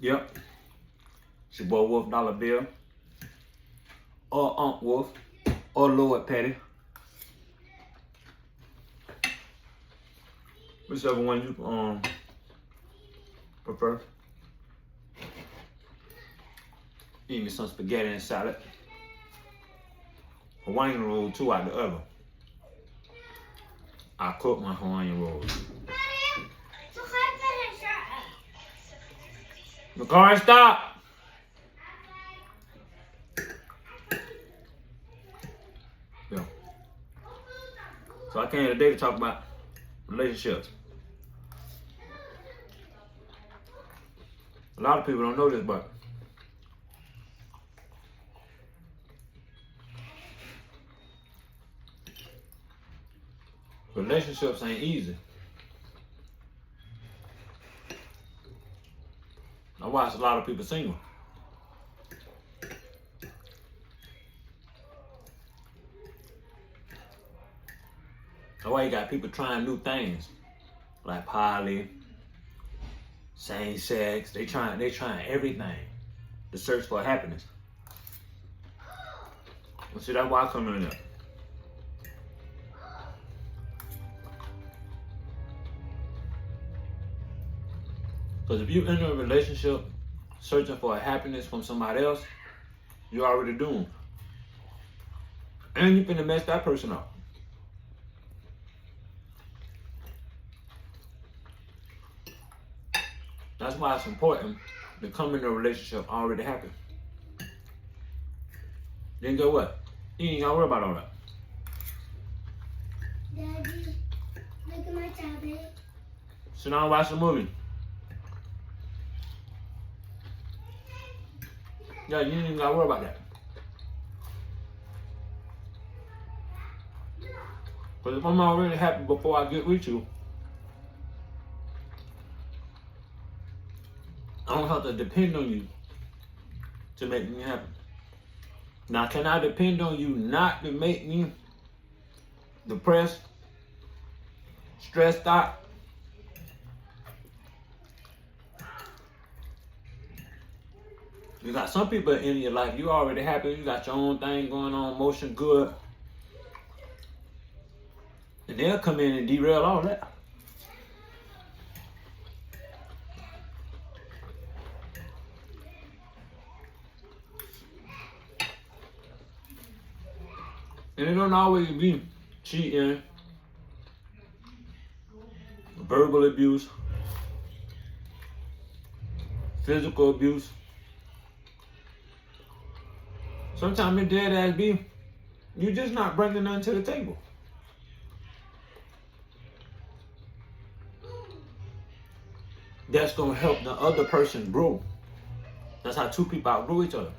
Yep. It's your boy Wolf Dollar Bill, or Unc Wolf, or Lord Petty. Whichever one you prefer. Eat me some spaghetti and salad. Hawaiian roll too out the oven. I cook my Hawaiian rolls. McCarn, stop! Yeah. So I came today to talk about relationships. A lot of people don't know this, but relationships ain't easy. I watch a lot of people single. That's why you got people trying new things, like poly, same sex. They trying everything to search for happiness. Well, see, that's why I come in there. Because if you enter a relationship searching for a happiness from somebody else, you're already doomed. And you're finna mess that person up. That's why it's important to come in a relationship already happy. Then go what? You ain't gotta worry about all that. Daddy, look at my tablet. Sit down and watch the movie. Yeah, you ain't even gotta worry about that. But if I'm already happy before I get with you, I don't have to depend on you to make me happy. Now, can I depend on you not to make me depressed, stressed out? You got some people in your life, you already happy, you got your own thing going on, motion good. And they'll come in and derail all that. And it don't always be cheating, verbal abuse, physical abuse. Sometimes it dead ass be, you just not bringing nothing to the table. That's gonna help the other person grow. That's how two people outgrow each other.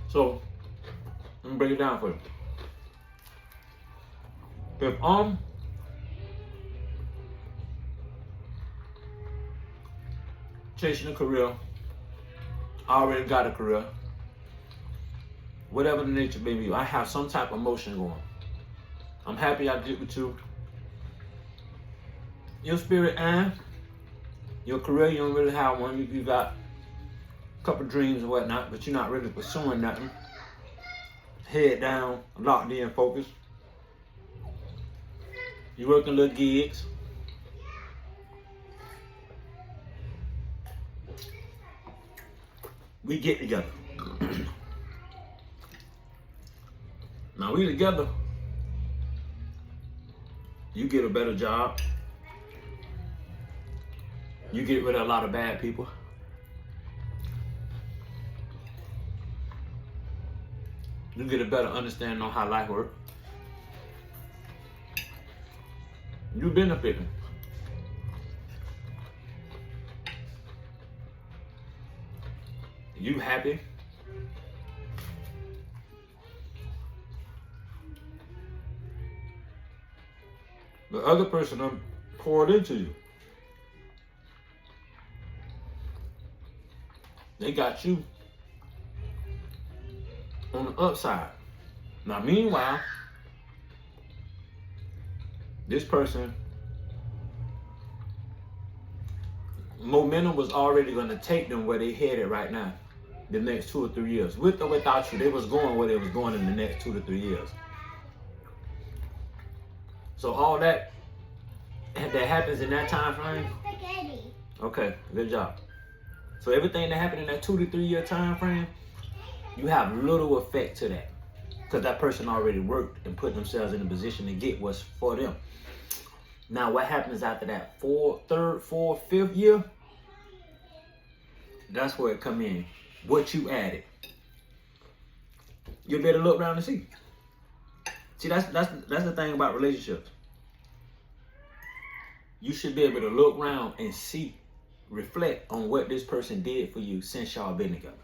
So, let me break it down for you. If I'm chasing a career, I already got a career, whatever the nature may be, I have some type of emotion going. I'm happy I did with you. Your spirit and your career, you don't really have one. You got a couple dreams and whatnot, but you're not really pursuing nothing. Head down, locked in, focused. You working little gigs. We get together. Now we together. You get a better job. You get rid of a lot of bad people. You get a better understanding on how life works. You benefiting. You happy. The other person done poured into you. They got you on the upside. Now, meanwhile, this person, momentum was already going to take them where they headed right now, the next 2 or 3 years. With or without you, they was going where they was going in the next 2 to 3 years. So all that happens in that time frame. Spaghetti. Okay, good job. So everything that happened in that 2 to 3 year time frame, you have little effect to that, because that person already worked and put themselves in a position to get what's for them. Now, what happens after that 3rd, 4th, 5th year? That's where it come in. What you added. You better look around and see. See, that's the thing about relationships. You should be able to look around and see, reflect on what this person did for you since y'all been together.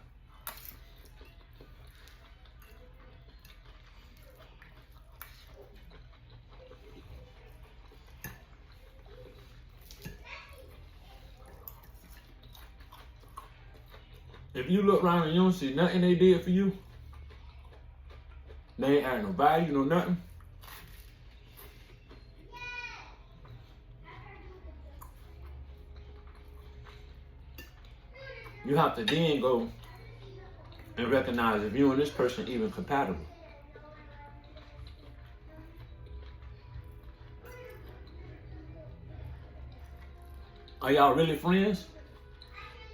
If you look around and you don't see nothing they did for you, they ain't add no value, no nothing. You have to then go and recognize if you and this person even compatible. Are y'all really friends?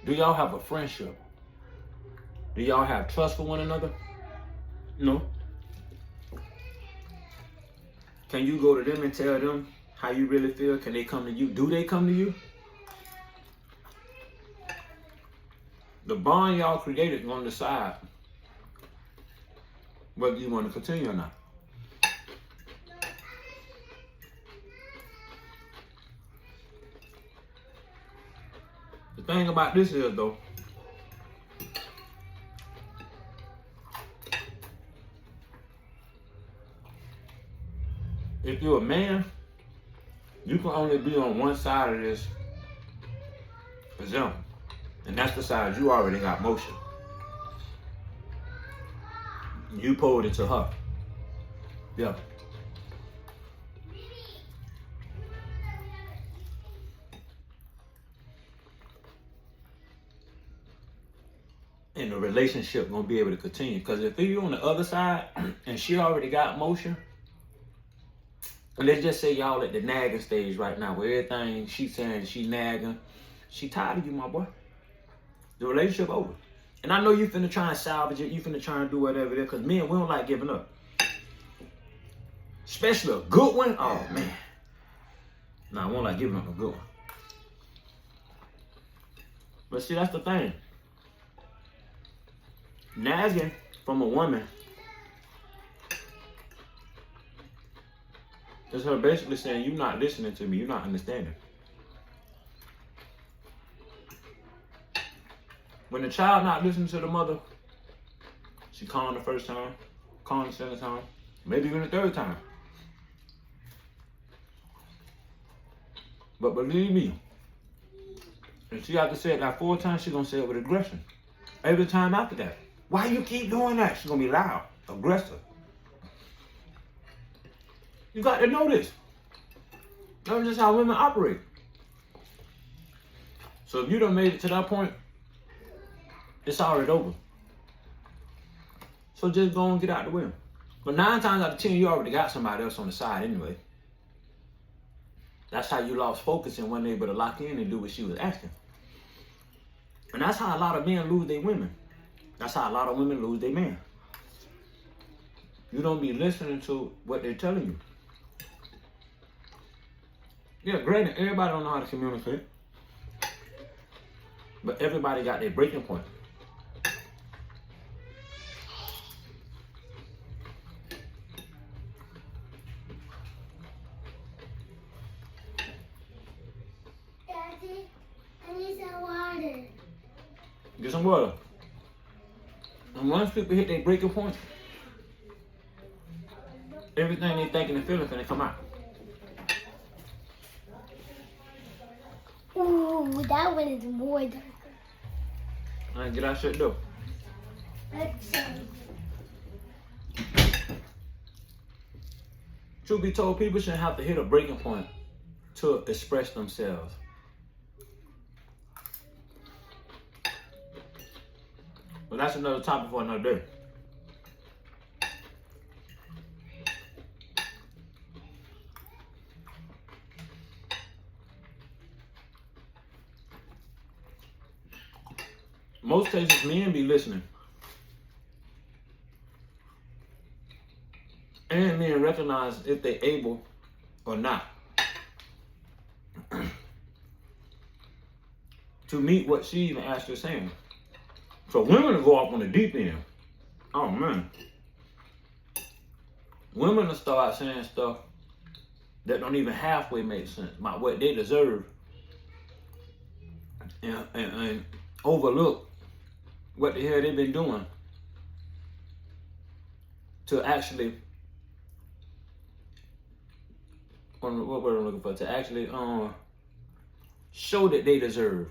Do y'all have a friendship? Do y'all have trust for one another? No. Can you go to them and tell them how you really feel? Can they come to you? Do they come to you? The bond y'all created is going to decide whether you want to continue or not. The thing about this is, though, if you're a man, you can only be on one side of this example. And that's the side you already got motion. You pulled it to her. Yeah. And the relationship gonna be able to continue. Because if you're on the other side and she already got motion, and let's just say y'all at the nagging stage right now, where everything she's saying she nagging, she tired of you, my boy. The relationship over. And I know you finna try and salvage it, you finna try and do whatever it is, because men, we don't like giving up. Especially a good one, oh man. Nah, I won't like giving up a good one. But see, that's the thing. Nagging from a woman is her basically saying, you're not listening to me, you're not understanding. When the child not listening to the mother, she calling the first time, calling the second time, maybe even the third time. But believe me, if she have to say it like 4 times, she's gonna say it with aggression. Every time after that. Why you keep doing that? She's gonna be loud, aggressive. You got to know this. That's just how women operate. So if you done made it to that point, it's already over. So just go and get out the way. But 9 times out of 10, you already got somebody else on the side anyway. That's how you lost focus and weren't able to lock in and do what she was asking. And that's how a lot of men lose their women. That's how a lot of women lose their man. You don't be listening to what they're telling you. Yeah, granted, everybody don't know how to communicate. But everybody got their breaking point. Daddy, I need some water. Get some water. And once people hit their breaking point, everything they thinking and feeling finna come out. Ooh, that one is more darker. Alright, get out shut door. Let's see. Truth be told, people shouldn't have to hit a breaking point to express themselves. But that's another topic for another day. Most cases, men be listening. And men recognize if they're able or not to meet what she even actually saying. So women will go off on the deep end. Oh man. Women will start saying stuff that don't even halfway make sense about what they deserve and overlook what the hell they've been doing to actually, what word I'm looking for, to actually show that they deserve.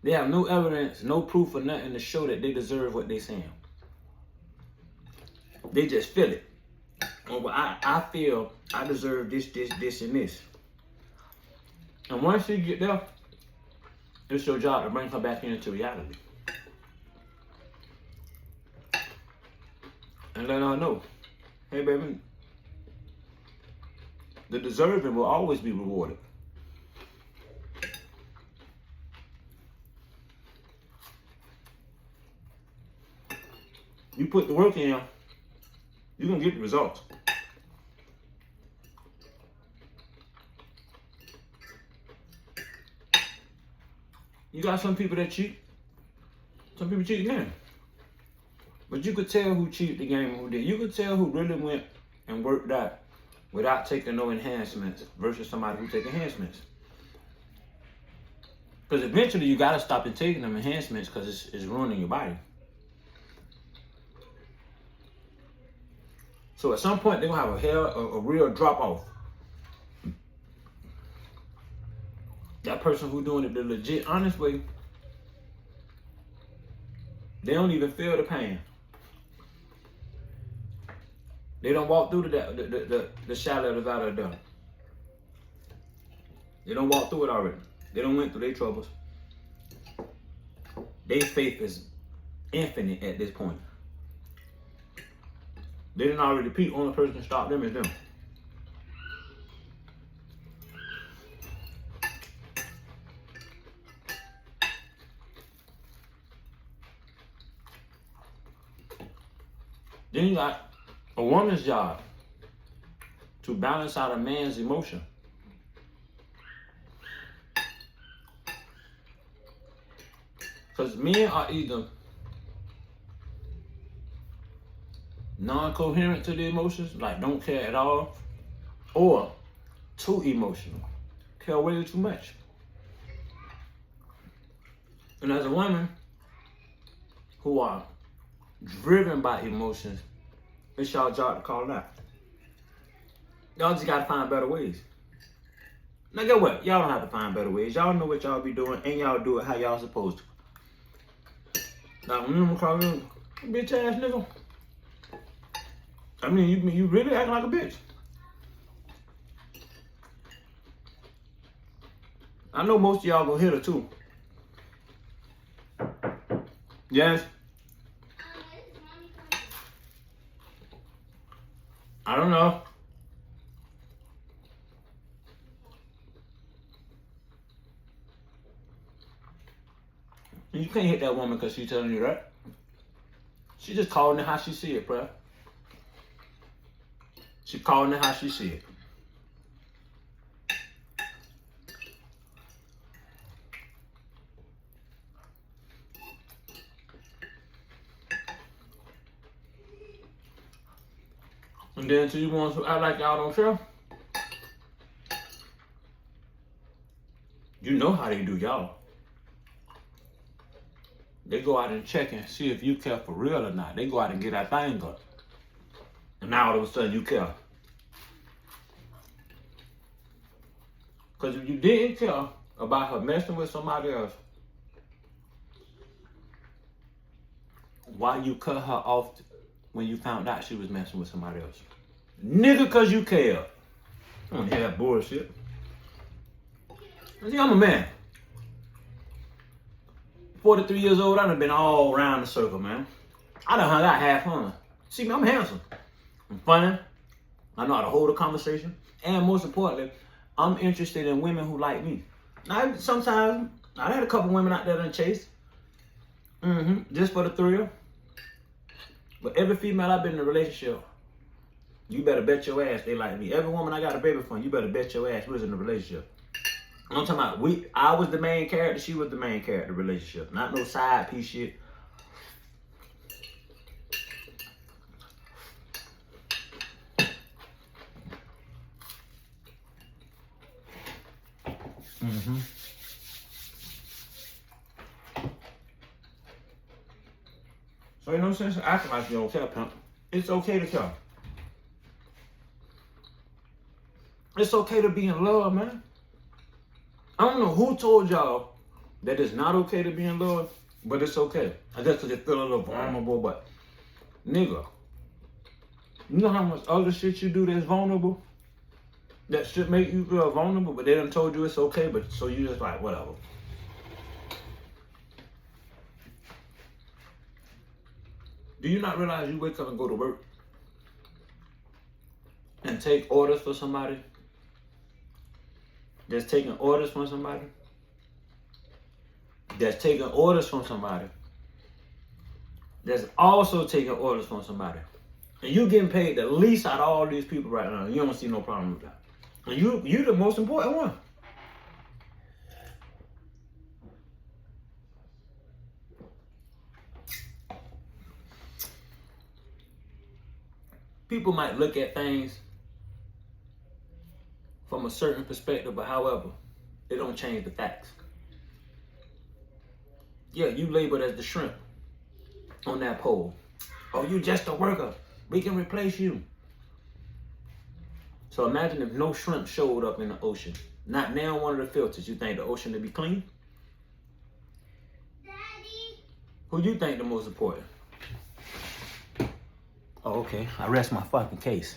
They have no evidence, no proof or nothing to show that they deserve what they're saying. They just feel it. Oh, but I feel I deserve this, and this. And once you get there, it's your job to bring her back into reality. And let her know, hey baby, the deserving will always be rewarded. You put the work in, you're gonna get the results. You got some people that cheat. Some people cheat again. But you could tell who cheated the game and who did. You could tell who really went and worked out without taking no enhancements versus somebody who take enhancements. Because eventually you gotta stop and taking them enhancements because it's ruining your body. So at some point they're gonna have a real drop off. That person who doing it the legit, honest way, they don't even feel the pain. They don't walk through the shadow of the valley of death. They don't walk through it already. They don't went through their troubles. Their faith is infinite at this point. They didn't already peak. Only person to stop them is them. Then you got a woman's job to balance out a man's emotion. Because men are either non-coherent to the emotions, like don't care at all, or too emotional, care way too much. And as a woman who are driven by emotions, it's y'all job to call it out. Y'all just gotta find better ways. Now get what? Y'all don't have to find better ways. Y'all know what y'all be doing, and y'all do it how y'all supposed to. Now when you call me a bitch ass nigga, I mean you really acting like a bitch. I know most of y'all gonna hit her too. Yes. I don't know. You can't hit that woman because she's telling you that. She just calling it how she see it, bruh. She calling it how she see it. And then to you ones who act like y'all don't care, you know how they do y'all. They go out and check and see if you care for real or not. They go out and get that thing up. And now all of a sudden you care. Because if you didn't care about her messing with somebody else, why you cut her off when you found out she was messing with somebody else? Nigga, cause you care. I don't hear that bullshit. See, I'm a man. 43 years old, I done been all around the circle, man. I done hung out half fun. See me, I'm handsome. I'm funny. I know how to hold a conversation. And most importantly, I'm interested in women who like me. Now, sometimes, I had a couple women out there that chase. Just for the thrill. But every female I've been in a relationship, you better bet your ass they like me. Every woman I got a baby from, you better bet your ass we was in a relationship. I'm talking about, I was the main character, she was the main character relationship. Not no side piece shit. So ain't no sense in acting like you don't care, pimp. It's okay to care. It's okay to be in love, man. I don't know who told y'all that it's not okay to be in love, but it's okay. I guess because you feel a little vulnerable, but nigga, you know how much other shit you do that's vulnerable? That shit make you feel vulnerable, but they done told you it's okay, but so you just like, whatever. Do you not realize you wake up and go to work and take orders for somebody? That's taking orders from somebody? That's taking orders from somebody. That's also taking orders from somebody. And you getting paid the least out of all these people right now. You don't see no problem with that. And you the most important one. People might look at things from a certain perspective, but however, it don't change the facts. Yeah, you labeled as the shrimp on that pole. Oh, you just a worker. We can replace you. So imagine if no shrimp showed up in the ocean. Not now one of the filters. You think the ocean would be clean? Daddy. Who you think the most important? Oh, okay. I rest my fucking case.